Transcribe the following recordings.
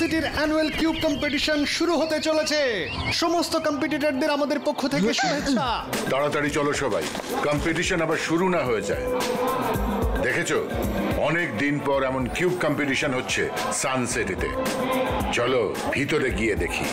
সিটির annual cube competition শুরু হতে চলেছে। সমস্ত কম্পিটিটরদের আমাদের পক্ষ থেকে শুভেচ্ছা। তাড়াতাড়ি চলো সবাই, কম্পিটিশন আবার শুরু না হয়ে যায়। দেখেছো, অনেক দিন পর এমন কিউব কম্পিটিশন হচ্ছে সানসিটিতে। চলো ভিতরে গিয়ে দেখি।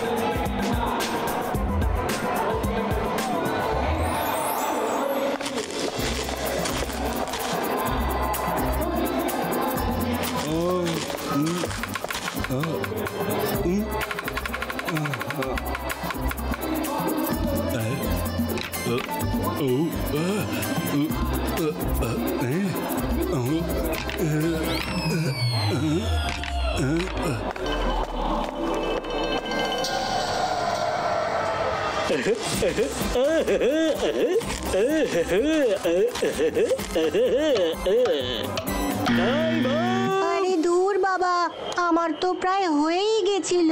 আরে দূর বাবা, আমার তো প্রায় হয়েই গেছিল।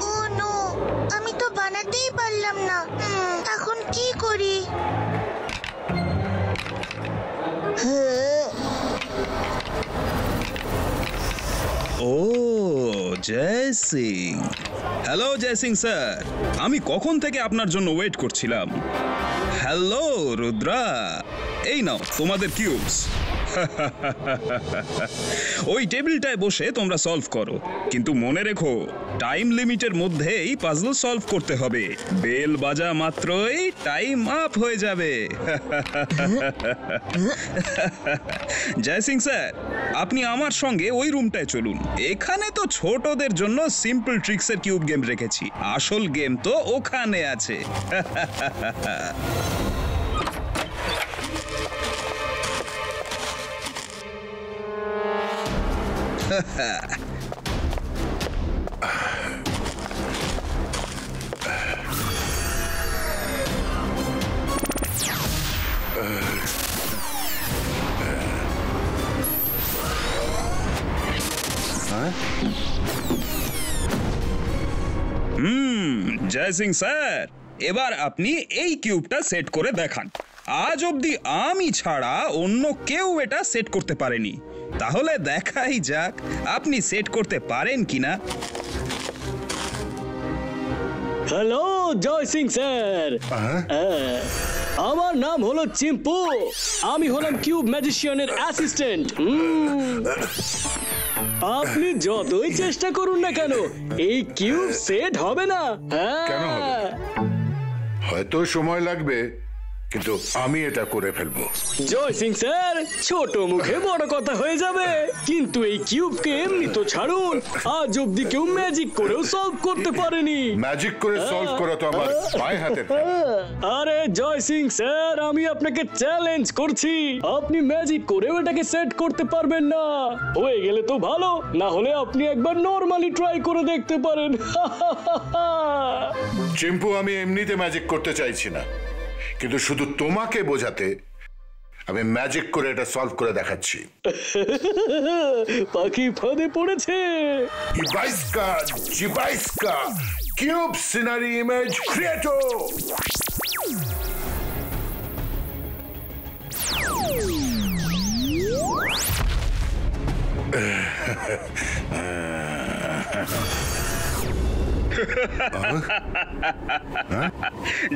ও নো, আমি তো বানাতেই পারলাম না। এখন কি করি? ও জয় সিং। হ্যালো জয় সিং স্যার, আমি কখন থেকে আপনার জন্য ওয়েট করছিলাম। হ্যালো রুদ্রা, এই নাও তোমাদের কিউবস। ওই টেবিলটায় বসে তোমরা সলভ করো, কিন্তু মনে রেখো টাইম লিমিটের মধ্যেই পাজল সলভ করতে হবে। বেল বাজা মাত্রই টাইম আপ হয়ে যাবে। জয় সিং স্যার, আপনি আমার সঙ্গে ওই রুমটায় চলুন। এখানে তো ছোটদের জন্য সিম্পল ট্রিক্সের কিউব গেম রেখেছি, আসল গেম তো ওখানে আছে। জয় সিং স্যার, এবার আপনি এই কিউবটা সেট করে দেখান। আজ অবধি আমি ছাড়া অন্য কেউ এটা সেট করতে পারেনি। তাহলে দেখাই যাক আপনি সেট করতে পারেন কিনা। হ্যালো জয় সিং স্যার, আমার নাম হলো চিম্পু। আমি হলাম কিউব ম্যাজিশিয়ানের অ্যাসিস্ট্যান্ট। আপনি যতই চেষ্টা করুন না কেন, এই কিউব সেট হবে না। কেন হবে? হয়তো সময় লাগবে, কিন্তু আমি এটা করে ফেলবো। জয় সিং স্যার, ছোট মুখে বড় কথা হয়ে যাবে, কিন্তু এই কিউবকে এমনি তো ছাড়ুন, আজ অব্দি কেউ ম্যাজিক করেও সলভ করতে পারেনি। ম্যাজিক করে সলভ করা তো আমার পায়ে হাতের খেলা। আরে জয় সিং স্যার, আমি আপনাকে চ্যালেঞ্জ করছি, আপনি ম্যাজিক করেও এটাকে সেট করতে পারবেন না। হয়ে গেলে তো ভালো, না হলে আপনি একবার নরমালি ট্রাই করে দেখতে পারেন। চিম্পু, আমি এমনিতে ম্যাজিক করতে চাইছি না, কিন্তু শুধু তোমাকে বোঝাতে আমি ম্যাজিক করে এটা সলভ করে দেখাচ্ছি। পাখি ফাঁদে পড়েছে। ইবাইস্কা জিবাইস্কা কিউব সিনারি ইমেজ ক্রিয়েটো।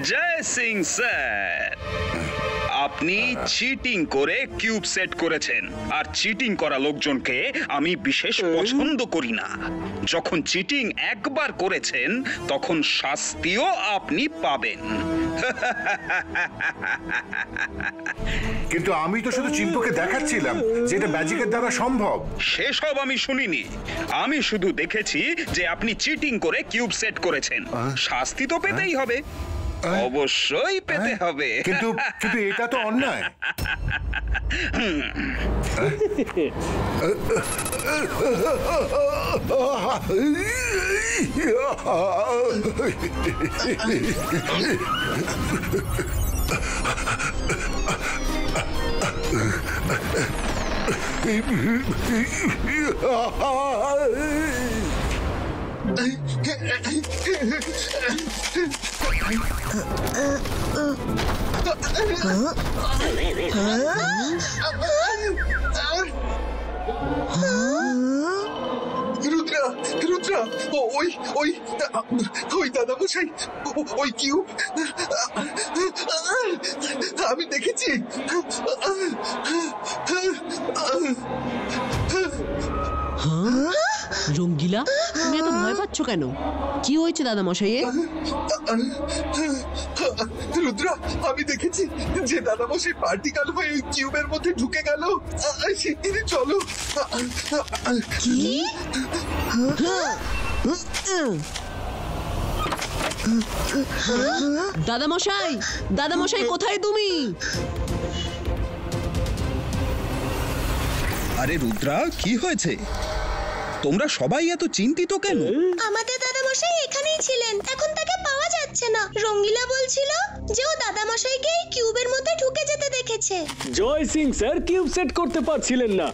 জয় সিং স্যার, আপনি চিটিং করে কিউব সেট করেছেন, আর চিটিং করা লোকজনকে আমি বিশেষ পছন্দ করি না। যখন চিটিং একবার করেছেন তখন শাস্তিও আপনি পাবেন। কিন্তু আমি তো শুধু চিম্পুকে দেখাচ্ছিলাম যে এটা ম্যাজিকের দ্বারা সম্ভব। সেসব আমি শুনিনি, আমি শুধু দেখেছি যে আপনি চিটিং করে কিউব সেট করেছেন। শাস্তি তো পেতেই হবে, অবশ্যই পেতে হবে। কিন্তু কিন্তু এটা তো অন্যায়। রুদ্রা রুদ্রা ওই ওই ওই দাদা মশাই ওই কিউব আমি দেখেছি। রঙ্গিলা, তুমি এত ভয় পাচ্ছ কেন? কি হয়েছে দাদা মশাইয়ের? রুদ্রা, আমি দেখেছি যে দাদা মশাই পার্টিকেল হয়ে ওই কিউবের মধ্যে ঢুকে গেল। শিগগিরই চলো। কি? দাদা মশাই কোথায় তুমি? আরে রুদ্রা, কি হয়েছে? তোমরা সবাই এত চিন্তিত কেন? আমাদের দাদামশাই এখানেই ছিলেন, এখন তাকে পাওয়া যাচ্ছে না। রঙ্গিলা বলছিল যে ও দাদামশাইকে এই কিউবের মধ্যে ঢুকে যেতে দেখেছে। জয় সিং স্যার কিউব সেট করতে পারছিলেন না,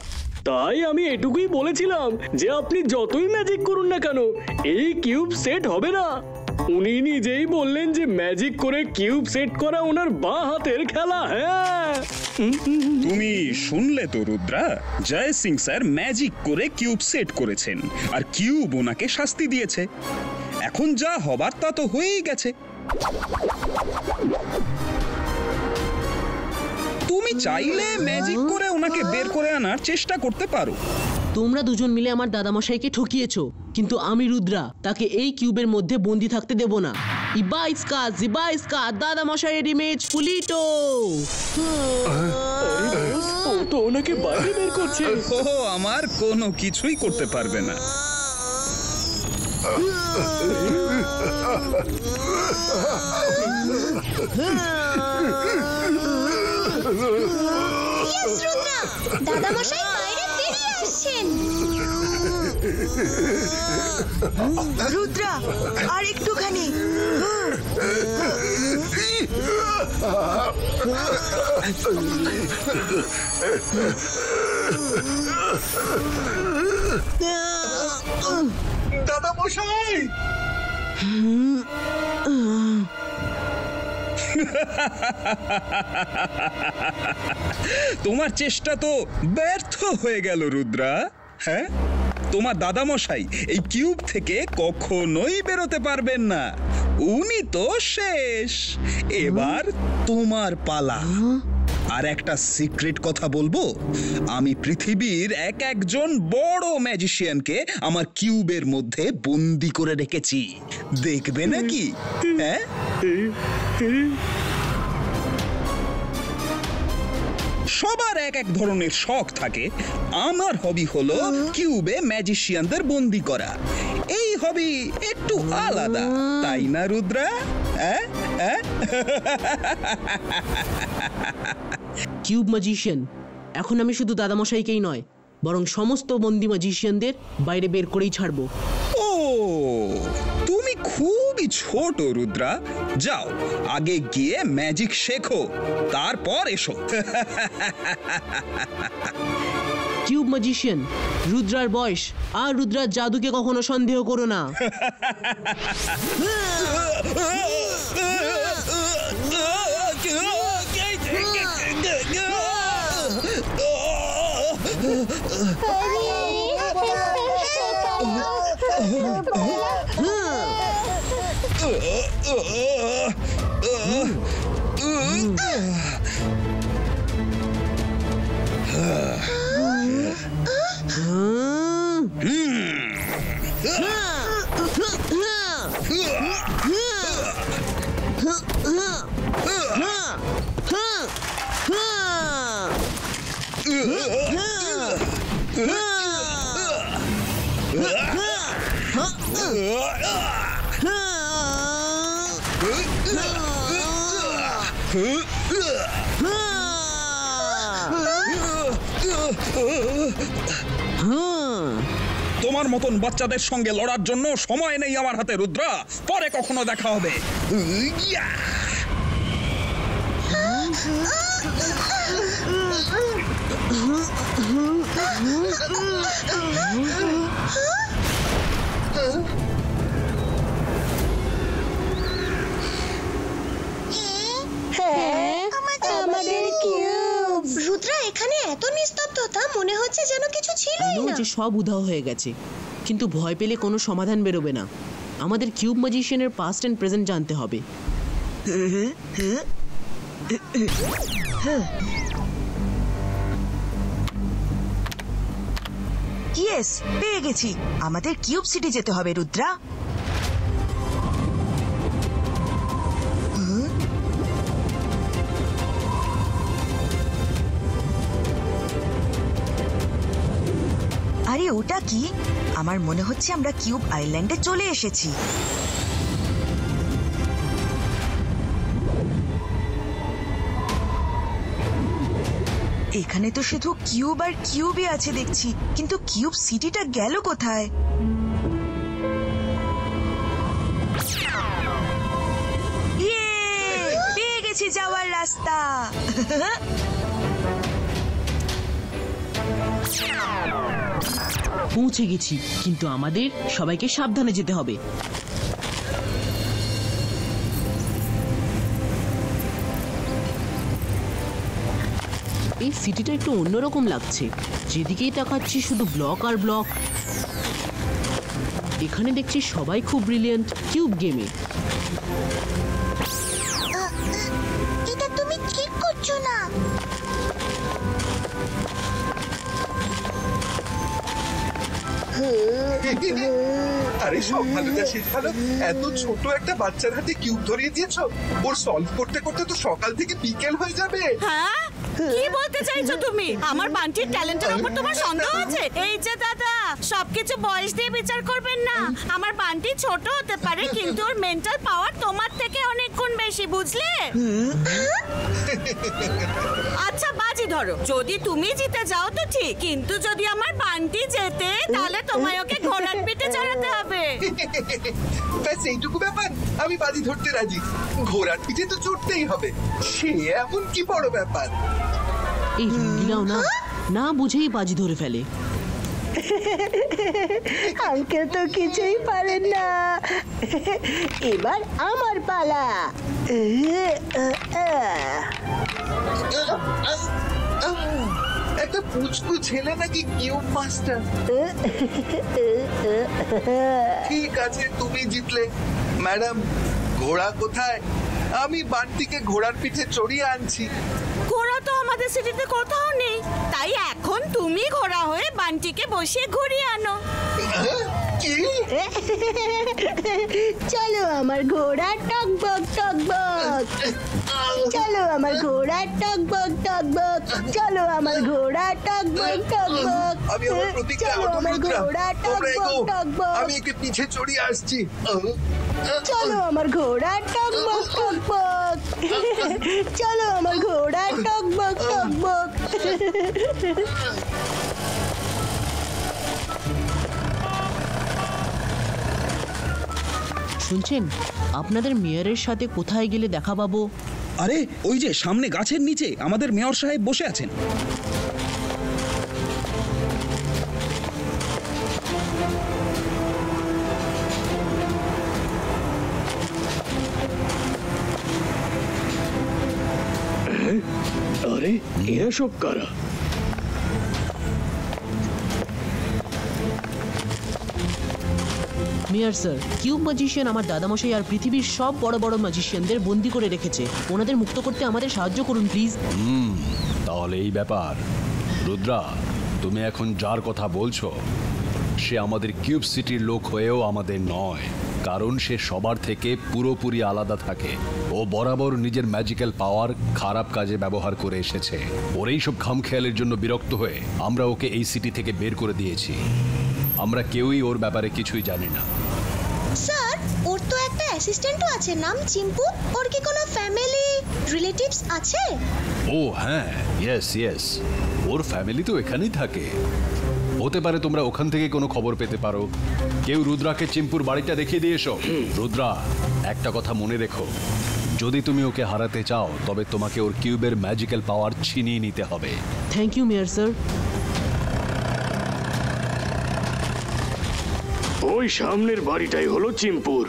তাই আমি এটুকুই বলেছিলাম যে আপনি যতই ম্যাজিক করুন না কেন এই কিউব সেট হবে না। উনি নিজেই বললেন যে ম্যাজিক করে কিউব সেট করা ওনার বাঁ হাতের খেলা। হ্যাঁ, তুমি শুনলে তো রুদ্রা, জয় সিং স্যার ম্যাজিক করে কিউব সেট করেছেন আর কিউব ওনাকে শাস্তি দিয়েছে। এখন যা হবার তা তো হয়েই গেছে। তুমি চাইলে ম্যাজিক করে ওনাকে বের করে আনার চেষ্টা করতে পারো। তোমরা দুজন মিলে আমার দাদামশাইকে ঠকিয়েছো, কিন্তু আমি রুদ্রা তাকে এই কিউবের মধ্যে বন্দি থাকতে দেব না। জিবাইস্কা দাদামশাইয়ের ইমেজ পুলিটো। ও তো ওনাকে বাইরে বের করছে। ও আমার কোনো কিছুই করতে পারবে না। দাদামশাই বাইরে বেরিয়ে আসছেন। রুদ্রা, আর একটুখানি। দাদা মশাই, তোমার চেষ্টা তো ব্যর্থ হয়ে গেল রুদ্রা। হ্যাঁ, তোমার দাদামশাই এই কিউব থেকে কখনোই বেরোতে পারবেন না। উনি তো শেষ। এবার তোমার পালা। আর একটা সিক্রেট কথা বলবো, আমি পৃথিবীর একজন বড় ম্যাজিশিয়ানকে আমার কিউবের মধ্যে বন্দি করে রেখেছি। দেখবে নাকি? হ্যাঁ, সবার এক ধরনের শখ থাকে। আমার হবি হলো কিউবে ম্যাজিশিয়ানদের বন্দি করা। এই হবি একটু আলাদা, তাই না রুদ্রা? কিউব ম্যাজিশিয়ান, এখন আমি শুধু দাদামশাইকেই নয়, বরং সমস্ত বন্দি ম্যাজিশিয়ানদের বাইরে বের করেই ছাড়বো। ও, তুমি খুবই ছোট রুদ্রা। যাও, আগে গিয়ে ম্যাজিক শেখো, তারপর এসো। কিউব ম্যাজিশিয়ান, রুদ্রার বয়স আর রুদ্রার জাদুকে কখনো সন্দেহ করো না। তোমার মতন বাচ্চাদের সঙ্গে লড়ার জন্য সময় নেই আমার হাতে রুদ্রা। পরে কখনো দেখা হবে। আমাদের কিউব। রুদ্রা, এখানে এত নিস্তব্ধতা, মনে হচ্ছে যেন কিছু ছিলই না। যে সব উধাও হয়ে গেছে, কিন্তু ভয় পেলে কোনো সমাধান বেরোবে না। আমাদের কিউব ম্যাজিশিয়ানের পাস্ট অ্যান্ড প্রেজেন্ট জানতে হবে। ইয়েস, পেয়ে গেছি। আমাদের কিউব সিটি যেতে হবে রুদ্রা। আরে ওটা কি? আমার মনে হচ্ছে আমরা কিউব আইল্যান্ডে চলে এসেছি। এখানে তো শুধু কিউব আর কিউবই আছে দেখছি, কিন্তু কিউব সিটিটা গেল কোথায়? ইয়ে, পেয়ে গেছি যাওয়ার রাস্তা। পৌঁছে গেছি, কিন্তু আমাদের সবাইকে সাবধানে যেতে হবে। এই সিটিটা একটু অন্যরকম লাগছে। যেদিকেই তাকাচ্ছি শুধু ব্লক আর ব্লক। এখানে দেখছি সবাই খুব ব্রিলিয়েন্ট কিউব গেমে। এটা তুমি ঠিক করছো না। আরে সব ভালো যা শেষ ভালো। এত ছোট একটা বাচ্চার হাতে কিউব ধরিয়ে দিয়েছো, ওর সলভ করতে করতে তো সকাল থেকে বিকেল হয়ে যাবে। হ্যাঁ, কি বলতে চাইছো তুমি? আমার বান্টির ট্যালেন্টের উপর তোমার সন্দেহ আছে? এই যে দাদা, সবকিছু বয়স দিয়ে বিচার করবেন না। আমার বান্টি ছোট হতে পারে, কিন্তু ওর মেন্টাল পাওয়ার তোমার থেকে অনেক গুণ বেশি, বুঝলে? আচ্ছা বাজি ধরো, যদি তুমি জিতে যাও তো ঠিক, কিন্তু যদি আমার বান্টি জেতে তাহলে তোমায় ওকে ঘোড়ার পিঠে চড়াতে হবে। ব্যাস এইটুকু ব্যাপার, আমি বাজি ধরতে রাজি। ঘোড়ার পিঠে তো চড়তেই হবে, সে এমন কি বড় ব্যাপার। এই রঙ্গিলাও না না বুঝেই বাজি ধরে ফেলে। আঙ্কেল তো কিছুই পারেন না। এবার আমার পালা। একটা পুচকু ছেলে নাকি কিউব মাস্টার। ঠিক আছে, তুমি জিতলে। ম্যাডাম, ঘোড়া কোথায়? আমি বান্টিকে ঘোড়ার পিঠে চড়িয়ে আনছি। ঘোড়া তো আমাদের সিটিতে কোথাও নেই, তাই এখন তুমি ঘোড়া হয়ে বান্টিকে বসিয়ে ঘুরিয়ে আনো। কি? চলো আমার ঘোড়া টকবক টকবক। চলো আমার ঘোড়া টকবক টকবক। চলো আমার ঘোড়া টকবক টকবক। আমি আমার প্রতিজ্ঞা চলো আমার ঘোড়া তোমরা এগো, টকবক টকবক। আমি একে পিছে চড়িয়ে আসছি। চলো আমার ঘোড়া টকবক টকবক। চলো আমার ঘোড়া টকবক টকবক। শুনছেন, আপনাদের মেয়রের সাথে কোথায় গেলে দেখা পাবো? আরে ওই যে সামনে গাছের নিচে আমাদের মেয়র সাহেব বসে আছেন। আরে এরা সব কারা? মেয়র স্যার, কিউব ম্যাজিশিয়ান আমার দাদামশাই আর পৃথিবীর সব বড় বড় ম্যাজিশিয়ানদের বন্দি করে রেখেছে। ওনাদের মুক্ত করতে আমাদের সাহায্য করুন প্লিজ। তাহলে এই ব্যাপার। রুদ্রা, তুমি এখন যার কথা বলছো সে আমাদের কিউব সিটির লোক হয়েও আমাদের নয়, কারণ সে সবার থেকে পুরোপুরি আলাদা থাকে। ও বরাবর নিজের ম্যাজিক্যাল পাওয়ার খারাপ কাজে ব্যবহার করে এসেছে। ওর এইসব খামখেয়ালের জন্য বিরক্ত হয়ে আমরা ওকে এই সিটি থেকে বের করে দিয়েছি। আমরা কেউই ওর ব্যাপারে কিছুই জানি না। স্যার, ওর তো একটা অ্যাসিস্ট্যান্টও আছে, নাম চিম্পু। ওর কি কোনো ফ্যামিলি রিলেটিভস আছে? ও হ্যাঁ, ইয়েস, ওর ফ্যামিলি তো এখানেই থাকে। হতে পারে তোমরা ওখান থেকে কোনো খবর পেতে পারো। কেউ রুদ্রাকে চিম্পুর বাড়িটা দেখিয়ে দিয়ে এসো। রুদ্রা, একটা কথা মনে রেখো, যদি তুমি ওকে হারাতে চাও তবে তোমাকে ওর কিউবের ম্যাজিক্যাল পাওয়ার ছিনিয়ে নিতে হবে। Thank you mayor sir. ওই সামনের বাড়িটাই হলো চিম্পুর।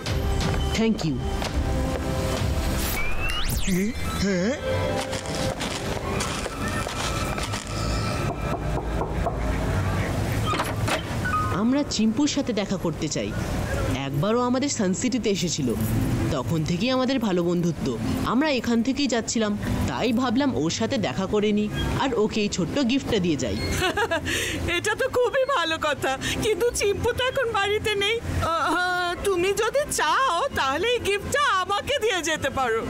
Thank you. আমরা চিম্পুর সাথে দেখা করতে চাই। একবারও আমাদের সানসিটিতে এসেছিল, তখন থেকেই আমাদের ভালো বন্ধুত্ব। আমরা এখান থেকেই যাচ্ছিলাম, তাই ভাবলাম ওর সাথে দেখা করে নি আর ওকে এই ছোট্ট গিফটটা দিয়ে যাই। এটা তো খুবই ভালো কথা, কিন্তু চিম্পু তো এখন বাড়িতে নেই। তুমি যদি চাও তাহলে এই গিফটটা আমাকে দিয়ে যেতে পারো।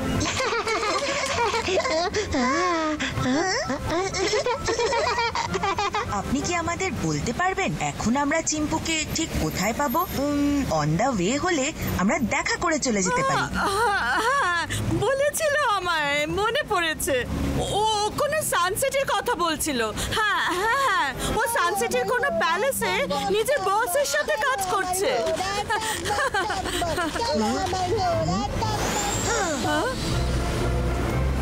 আপনি কি আমাদের বলতে পারবেন এখন আমরা চিম্পুকে ঠিক কোথায় পাবো? অন দা ওয়ে হলে আমরা দেখা করে চলে যেতে পারি। বলেছিল আমায়, মনে পড়েছে। ও কোনো সানসেটের কথা বলছিল। হ্যাঁ হ্যাঁ, ও সানসেটের কোনো প্যালেসে নিজের বসের সাথে কাজ করছে।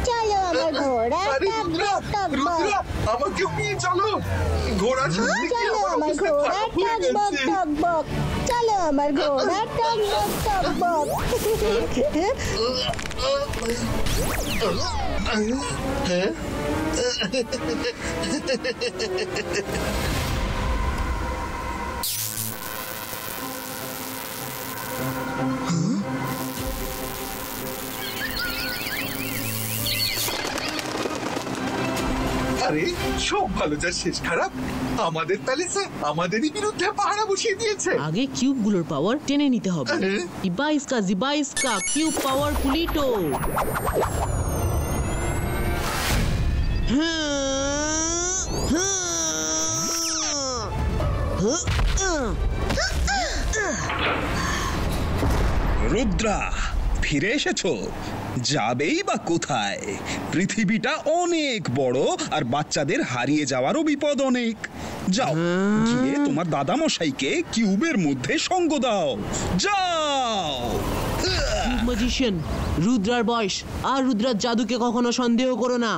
চলো আমার ঘোড়া টক বক টক বক। আমাকেও নিয়ে চলো। ঘোড়া চলো আমার ঘোড়া টক বক টক বক। চলো আমার ঘোড়া টক বক টক বক। আরে সব ভালো যা শেষ খারাপ, আমাদের প্যালেসে আমাদেরই বিরুদ্ধে পাহারা বসিয়ে দিয়েছে। আগে কিউবগুলোর পাওয়ার টেনে নিতে হবে। ইবাইস্কা জিবাইস্কা কিউব পাওয়ার পুলিটো। রুদ্রা, ফিরে এসেছো? যাবেই বা কোথায়? পৃথিবীটা অনেক বড় আর বাচ্চাদের হারিয়ে যাওয়ারও বিপদ অনেক। যাও, গিয়ে তোমার দাদামশাইকে কিউবের মধ্যে সঙ্গ দাও। যাও। ম্যাজিশিয়ান, রুদ্রার বয়স আর রুদ্রার জাদুকে কখনো সন্দেহ করো না।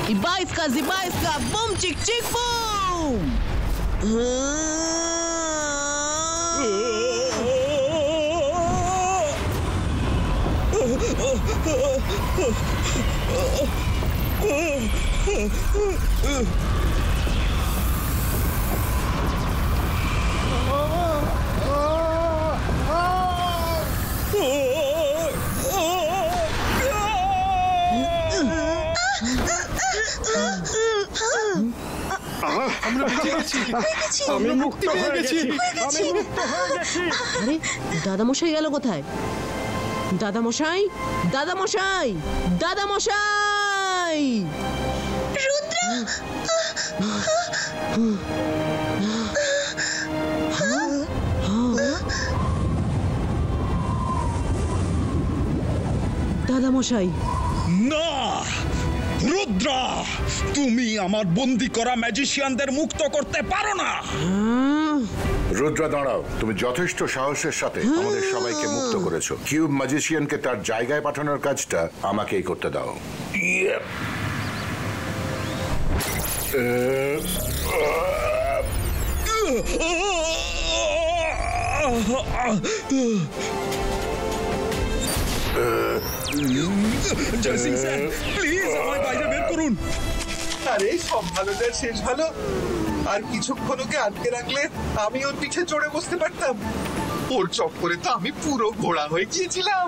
Ibaiska, boom, chick, chick, boom! আমি মুক্ত হয়ে গেছি। আরে দাদামশাই গেল কোথায়? দাদামশাই, দাদামশাই, দাদামশাই! রুদ্র দাদামশাই! না রুদ্রা, তুমি আমার বন্দি করা ম্যাজিশিয়ানদের মুক্ত করতে পারো না। রুদ্রা দাঁড়াও, তুমি যথেষ্ট সাহসের সাথে আমাদের সবাইকে মুক্ত করেছো। কিউব ম্যাজিশিয়ানকে তার জায়গায় পাঠানোর কাজটা আমাকেই করতে দাও। জয় সিং স্যার, প্লিজ আমায় বাইরে বের করুন। আরে সব ভালো যার শেষ ভালো। আর কিছুক্ষণ ওকে আটকে রাখলে আমি ওর পিঠে চড়ে বসতে পারতাম। ওর চক্করে তো আমি পুরো ঘোড়া হয়ে গিয়েছিলাম।